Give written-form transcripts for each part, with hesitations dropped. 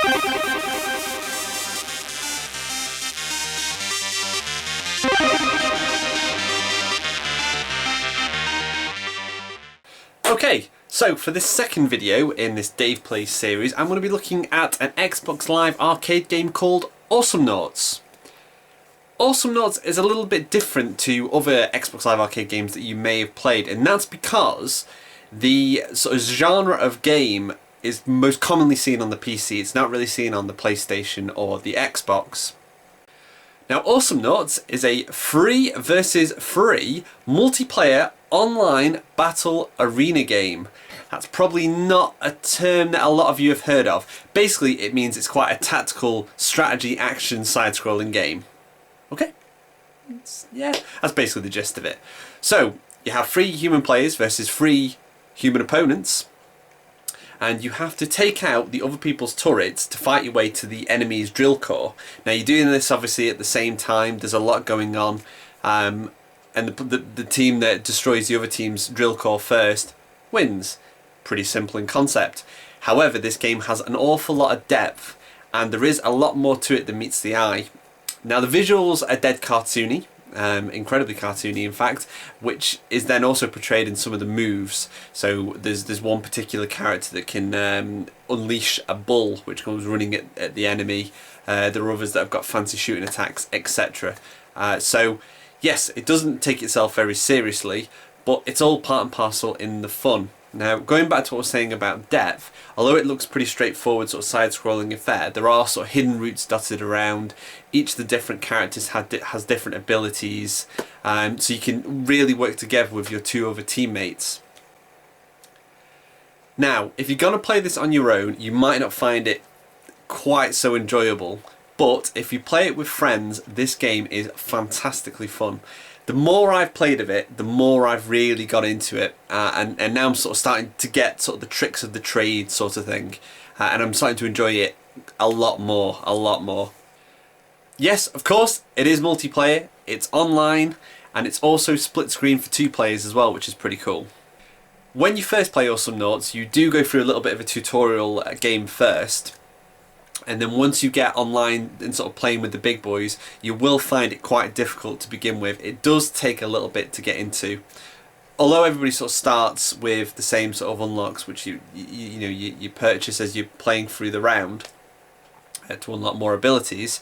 Okay, so for this second video in this Dave Plays series, I'm going to be looking at an Xbox Live arcade game called Awesomenauts. Awesomenauts is a little bit different to other Xbox Live arcade games that you may have played, and that's because the sort of genre of game is most commonly seen on the PC. It's not really seen on the PlayStation or the Xbox. Now, Awesomenauts is a free versus free multiplayer online battle arena game. That's probably not a term that a lot of you have heard of. Basically, it means it's quite a tactical strategy action side-scrolling game. Okay? Yeah, that's basically the gist of it. So, you have free human players versus free human opponents, and you have to take out the other people's turrets to fight your way to the enemy's drill core. Now, you're doing this obviously at the same time. There's a lot going on, and the team that destroys the other team's drill core first wins. Pretty simple in concept. However, this game has an awful lot of depth, and there is a lot more to it than meets the eye. Now, the visuals are dead cartoony. Incredibly cartoony, in fact, which is then also portrayed in some of the moves. So there's one particular character that can unleash a bull which comes running at the enemy. There are others that have got fancy shooting attacks, etc. So yes, it doesn't take itself very seriously, but it's all part and parcel in the fun. Now, going back to what I was saying about depth, although it looks pretty straightforward sort of side-scrolling affair, there are sort of hidden routes dotted around. Each of the different characters has different abilities, so you can really work together with your two other teammates. Now, if you're going to play this on your own, you might not find it quite so enjoyable, but if you play it with friends, this game is fantastically fun. The more I've played of it, the more I've really got into it, and now I'm sort of starting to get sort of the tricks of the trade sort of thing, and I'm starting to enjoy it a lot more. Yes, of course, it is multiplayer, it's online, and it's also split screen for 2 players as well, which is pretty cool. When you first play Awesomenauts, you do go through a little bit of a tutorial game first, and then once you get online and sort of playing with the big boys, you will find it quite difficult to begin with. It does take a little bit to get into. Although everybody sort of starts with the same sort of unlocks, which you purchase as you're playing through the round to unlock more abilities.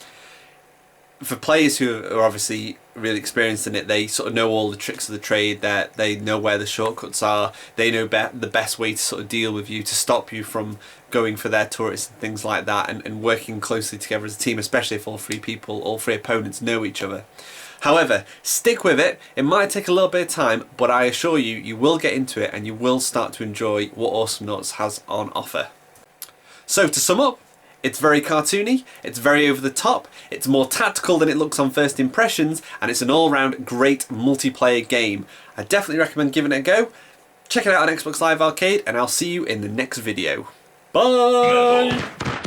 For players who are obviously really experienced in it, they sort of know all the tricks of the trade, that they know where the shortcuts are, they know the best way to sort of deal with you, to stop you from going for their turrets and things like that, and working closely together as a team, especially if all 3 people, all 3 opponents know each other. However, stick with it. It might take a little bit of time, but I assure you, you will get into it and you will start to enjoy what Awesomenauts has on offer. So to sum up, it's very cartoony, it's very over the top, it's more tactical than it looks on first impressions, and it's an all-round great multiplayer game. I definitely recommend giving it a go. Check it out on Xbox Live Arcade, and I'll see you in the next video. Bye!